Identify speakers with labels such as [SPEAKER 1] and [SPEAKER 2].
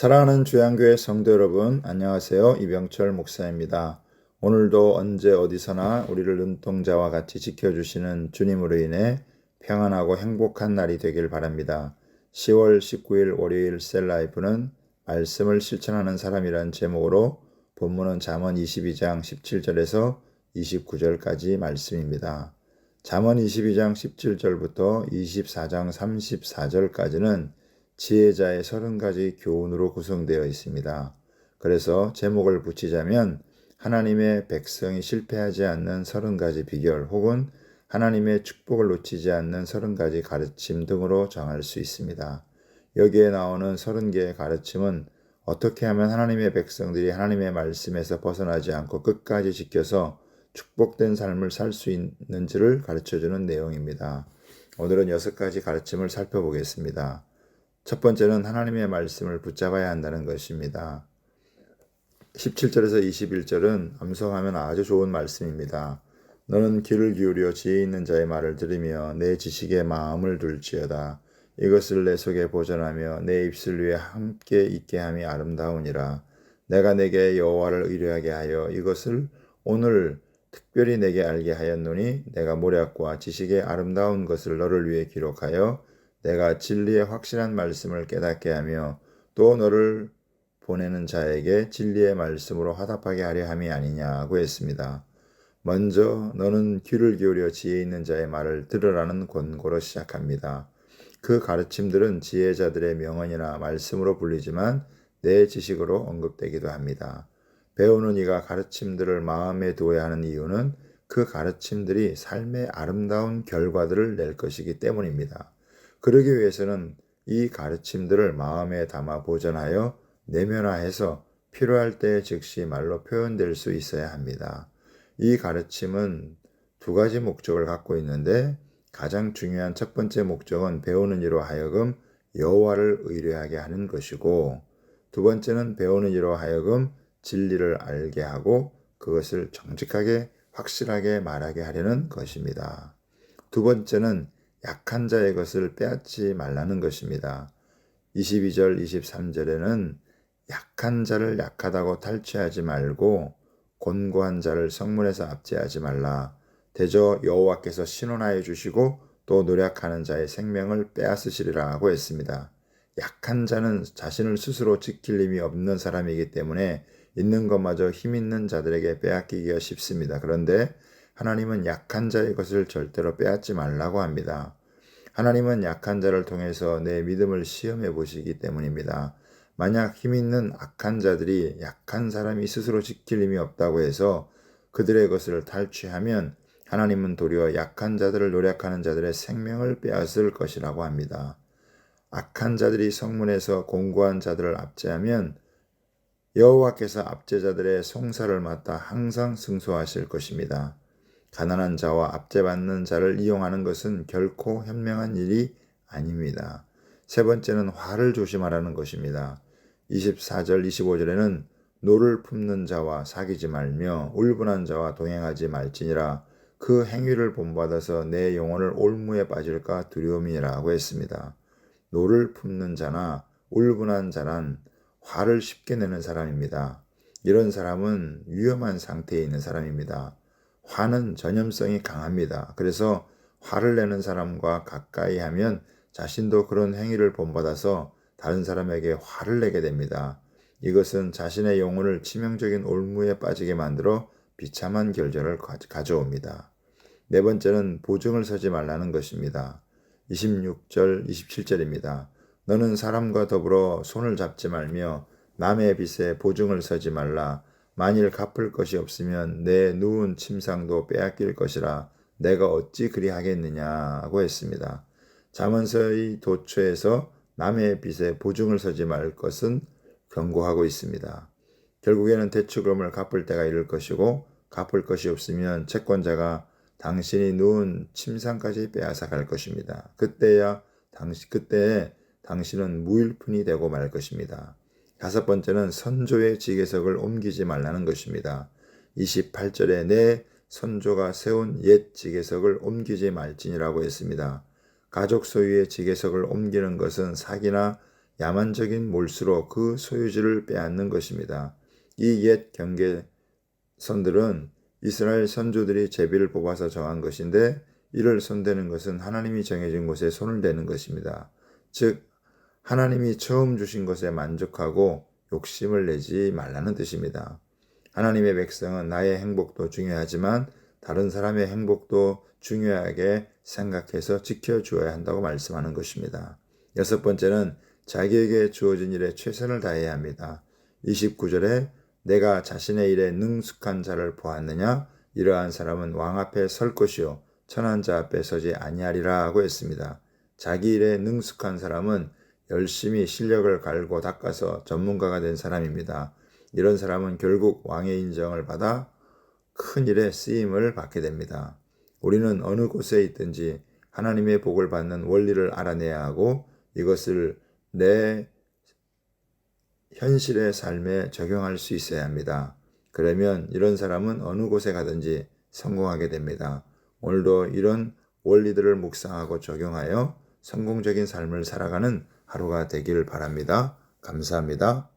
[SPEAKER 1] 사랑하는 주양교회 성도 여러분, 안녕하세요. 이병철 목사입니다. 오늘도 언제 어디서나 우리를 눈동자와 같이 지켜주시는 주님으로 인해 평안하고 행복한 날이 되길 바랍니다. 10월 19일 월요일 셀라이프는 말씀을 실천하는 사람이란 제목으로 본문은 잠언 22장 17절에서 29절까지 말씀입니다. 잠언 22장 17절부터 24장 34절까지는 지혜자의 30가지 교훈으로 구성되어 있습니다. 그래서 제목을 붙이자면 하나님의 백성이 실패하지 않는 30가지 비결 혹은 하나님의 축복을 놓치지 않는 30가지 가르침 등으로 정할 수 있습니다. 여기에 나오는 30개의 가르침은 어떻게 하면 하나님의 백성들이 하나님의 말씀에서 벗어나지 않고 끝까지 지켜서 축복된 삶을 살 수 있는지를 가르쳐주는 내용입니다. 오늘은 6가지 가르침을 살펴보겠습니다. 첫 번째는 하나님의 말씀을 붙잡아야 한다는 것입니다. 17절에서 21절은 암송하면 아주 좋은 말씀입니다. 너는 귀를 기울여 지혜 있는 자의 말을 들으며 내 지식에 마음을 둘지어다. 이것을 내 속에 보존하며 내 입술 위에 함께 있게 함이 아름다우니라. 내가 내게 여호와를 의뢰하게 하여 이것을 오늘 특별히 내게 알게 하였노니 내가 모략과 지식의 아름다운 것을 너를 위해 기록하여 내가 진리의 확실한 말씀을 깨닫게 하며 또 너를 보내는 자에게 진리의 말씀으로 화답하게 하려 함이 아니냐고 했습니다. 먼저 너는 귀를 기울여 지혜 있는 자의 말을 들으라는 권고로 시작합니다. 그 가르침들은 지혜자들의 명언이나 말씀으로 불리지만 내 지식으로 언급되기도 합니다. 배우는 이가 가르침들을 마음에 두어야 하는 이유는 그 가르침들이 삶의 아름다운 결과들을 낼 것이기 때문입니다. 그러기 위해서는 이 가르침들을 마음에 담아 보존하여 내면화해서 필요할 때 즉시 말로 표현될 수 있어야 합니다. 이 가르침은 2가지 목적을 갖고 있는데 가장 중요한 첫 번째 목적은 배우는 이로 하여금 여호와를 의뢰하게 하는 것이고, 두 번째는 배우는 이로 하여금 진리를 알게 하고 그것을 정직하게 확실하게 말하게 하려는 것입니다. 두 번째는 약한 자의 것을 빼앗지 말라는 것입니다. 22절, 23절에는 약한 자를 약하다고 탈취하지 말고 곤고한 자를 성문에서 압제하지 말라. 대저 여호와께서 신원하여 주시고 또 노력하는 자의 생명을 빼앗으시리라 고 했습니다. 약한 자는 자신을 스스로 지킬 힘이 없는 사람이기 때문에 있는 것마저 힘 있는 자들에게 빼앗기기가 쉽습니다. 그런데 하나님은 약한 자의 것을 절대로 빼앗지 말라고 합니다. 하나님은 약한 자를 통해서 내 믿음을 시험해 보시기 때문입니다. 만약 힘 있는 악한 자들이 약한 사람이 스스로 지킬 힘이 없다고 해서 그들의 것을 탈취하면 하나님은 도리어 약한 자들을 노력하는 자들의 생명을 빼앗을 것이라고 합니다. 악한 자들이 성문에서 공고한 자들을 압제하면 여호와께서 압제자들의 송사를 맡아 항상 승소하실 것입니다. 가난한 자와 압제받는 자를 이용하는 것은 결코 현명한 일이 아닙니다. 세 번째는 화를 조심하라는 것입니다. 24절, 25절에는 노를 품는 자와 사귀지 말며 울분한 자와 동행하지 말지니라. 그 행위를 본받아서 내 영혼을 올무에 빠질까 두려움이라고 했습니다. 노를 품는 자나 울분한 자란 화를 쉽게 내는 사람입니다. 이런 사람은 위험한 상태에 있는 사람입니다. 화는 전염성이 강합니다. 그래서 화를 내는 사람과 가까이 하면 자신도 그런 행위를 본받아서 다른 사람에게 화를 내게 됩니다. 이것은 자신의 영혼을 치명적인 올무에 빠지게 만들어 비참한 결절을 가져옵니다. 네 번째는 보증을 서지 말라는 것입니다. 26절, 27절입니다. 너는 사람과 더불어 손을 잡지 말며 남의 빚에 보증을 서지 말라. 만일 갚을 것이 없으면 내 누운 침상도 빼앗길 것이라. 내가 어찌 그리하겠느냐고 했습니다. 잠언서의 도처에서 남의 빚에 보증을 서지 말 것은 경고하고 있습니다. 결국에는 대출금을 갚을 때가 이를 것이고 갚을 것이 없으면 채권자가 당신이 누운 침상까지 빼앗아 갈 것입니다. 그때에 당신은 무일푼이 되고 말 것입니다. 다섯 번째는 선조의 지계석을 옮기지 말라는 것입니다. 28절에 내 선조가 세운 옛 지계석을 옮기지 말지니라고 했습니다. 가족 소유의 지계석을 옮기는 것은 사기나 야만적인 몰수로 그 소유지를 빼앗는 것입니다. 이 옛 경계선들은 이스라엘 선조들이 제비를 뽑아서 정한 것인데 이를 손대는 것은 하나님이 정해진 곳에 손을 대는 것입니다. 즉 하나님이 처음 주신 것에 만족하고 욕심을 내지 말라는 뜻입니다. 하나님의 백성은 나의 행복도 중요하지만 다른 사람의 행복도 중요하게 생각해서 지켜주어야 한다고 말씀하는 것입니다. 6번째는 자기에게 주어진 일에 최선을 다해야 합니다. 29절에 내가 자신의 일에 능숙한 자를 보았느냐? 이러한 사람은 왕 앞에 설 것이요 천한 자 앞에 서지 아니하리라 하고 했습니다. 자기 일에 능숙한 사람은 열심히 실력을 갈고 닦아서 전문가가 된 사람입니다. 이런 사람은 결국 왕의 인정을 받아 큰 일에 쓰임을 받게 됩니다. 우리는 어느 곳에 있든지 하나님의 복을 받는 원리를 알아내야 하고 이것을 내 현실의 삶에 적용할 수 있어야 합니다. 그러면 이런 사람은 어느 곳에 가든지 성공하게 됩니다. 오늘도 이런 원리들을 묵상하고 적용하여 성공적인 삶을 살아가는 하루가 되기를 바랍니다. 감사합니다.